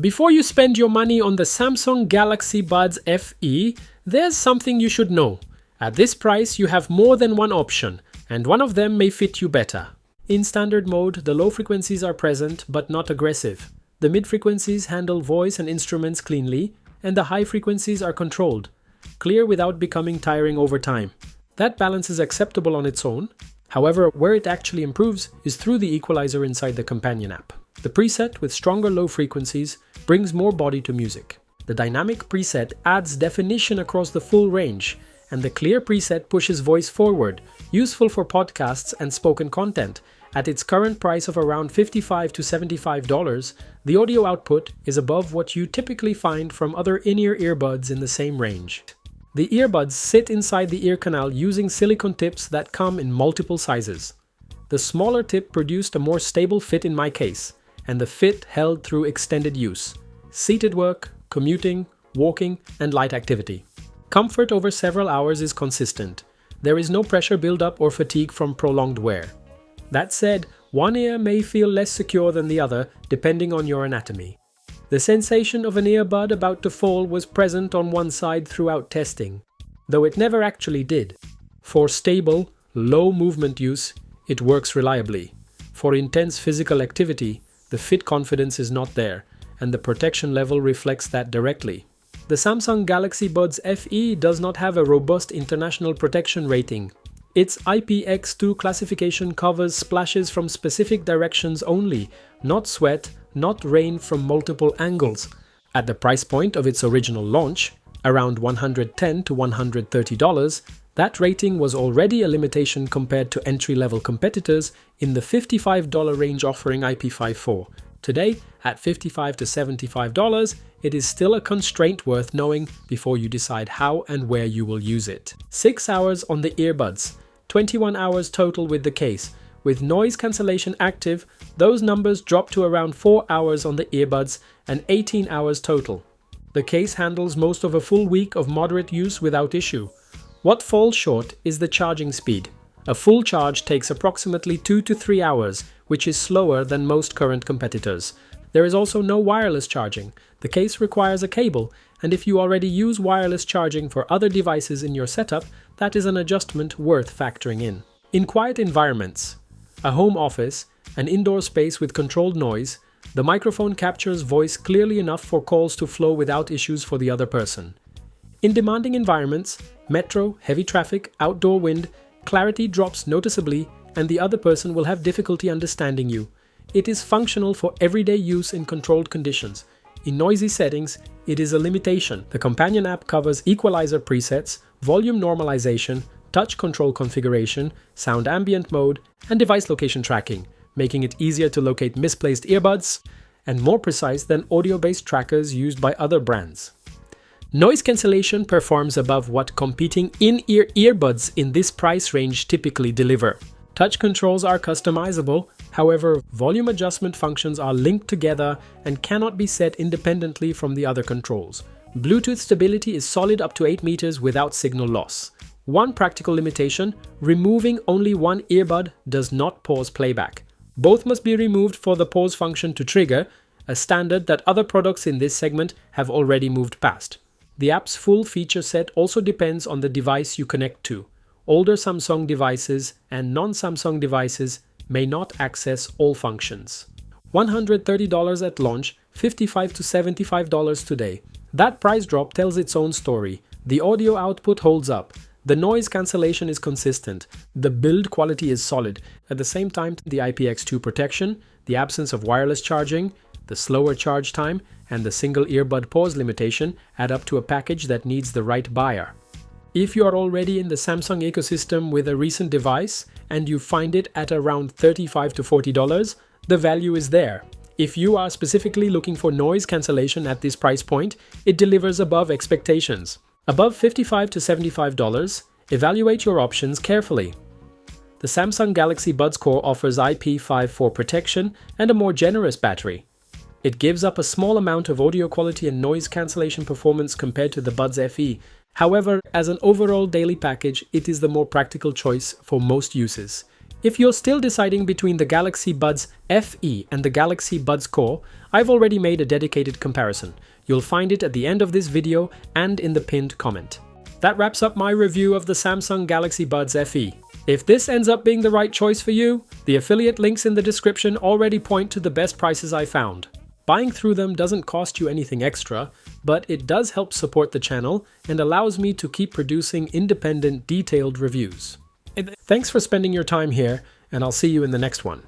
Before you spend your money on the Samsung Galaxy Buds FE, there's something you should know. At this price, you have more than one option, and one of them may fit you better. In standard mode, the low frequencies are present but not aggressive. The mid frequencies handle voice and instruments cleanly, and the high frequencies are controlled, clear without becoming tiring over time. That balance is acceptable on its own. However, where it actually improves is through the equalizer inside the companion app. The preset with stronger low frequencies brings more body to music. The dynamic preset adds definition across the full range, and the clear preset pushes voice forward, useful for podcasts and spoken content. At its current price of around $55 to $75, the audio output is above what you typically find from other in-ear earbuds in the same range. The earbuds sit inside the ear canal using silicone tips that come in multiple sizes. The smaller tip produced a more stable fit in my case, and the fit held through extended use, seated work, commuting, walking, and light activity. Comfort over several hours is consistent. There is no pressure buildup or fatigue from prolonged wear. That said, one ear may feel less secure than the other depending on your anatomy. The sensation of an earbud about to fall was present on one side throughout testing, though it never actually did. For stable, low movement use, it works reliably. For intense physical activity, the fit confidence is not there, and the protection level reflects that directly. The Samsung Galaxy Buds FE does not have a robust international protection rating. Its IPX2 classification covers splashes from specific directions only, not sweat, not rain from multiple angles. At the price point of its original launch, around $110 to $130, that rating was already a limitation compared to entry-level competitors in the $55 range offering IP54. Today, at $55 to $75, it is still a constraint worth knowing before you decide how and where you will use it. 6 hours on the earbuds, 21 hours total with the case. With noise cancellation active, those numbers drop to around 4 hours on the earbuds and 18 hours total. The case handles most of a full week of moderate use without issue. What falls short is the charging speed. A full charge takes approximately 2 to 3 hours, which is slower than most current competitors. There is also no wireless charging. The case requires a cable, and if you already use wireless charging for other devices in your setup, that is an adjustment worth factoring in. In quiet environments, a home office, an indoor space with controlled noise, the microphone captures voice clearly enough for calls to flow without issues for the other person. In demanding environments, metro, heavy traffic, outdoor wind, clarity drops noticeably and the other person will have difficulty understanding you. It is functional for everyday use in controlled conditions. In noisy settings, it is a limitation. The companion app covers equalizer presets, volume normalization, touch control configuration, sound ambient mode, and device location tracking, making it easier to locate misplaced earbuds and more precise than audio-based trackers used by other brands. Noise cancellation performs above what competing in-ear earbuds in this price range typically deliver. Touch controls are customizable, however, volume adjustment functions are linked together and cannot be set independently from the other controls. Bluetooth stability is solid up to 8 meters without signal loss. One practical limitation: removing only one earbud does not pause playback. Both must be removed for the pause function to trigger, a standard that other products in this segment have already moved past. The app's full feature set also depends on the device you connect to. Older Samsung devices and non-Samsung devices may not access all functions. $130 at launch, $55 to $75 today. That price drop tells its own story. The audio output holds up. The noise cancellation is consistent. The build quality is solid. At the same time, the IPX2 protection, the absence of wireless charging, the slower charge time, and the single earbud pause limitation add up to a package that needs the right buyer. If you are already in the Samsung ecosystem with a recent device and you find it at around $35 to $40, the value is there. If you are specifically looking for noise cancellation at this price point, it delivers above expectations. Above $55 to $75, evaluate your options carefully. The Samsung Galaxy Buds Core offers IP54 protection and a more generous battery. It gives up a small amount of audio quality and noise cancellation performance compared to the Buds FE. However, as an overall daily package, it is the more practical choice for most uses. If you're still deciding between the Galaxy Buds FE and the Galaxy Buds Core, I've already made a dedicated comparison. You'll find it at the end of this video and in the pinned comment. That wraps up my review of the Samsung Galaxy Buds FE. If this ends up being the right choice for you, the affiliate links in the description already point to the best prices I found. Buying through them doesn't cost you anything extra, but it does help support the channel and allows me to keep producing independent, detailed reviews. Thanks for spending your time here, and I'll see you in the next one.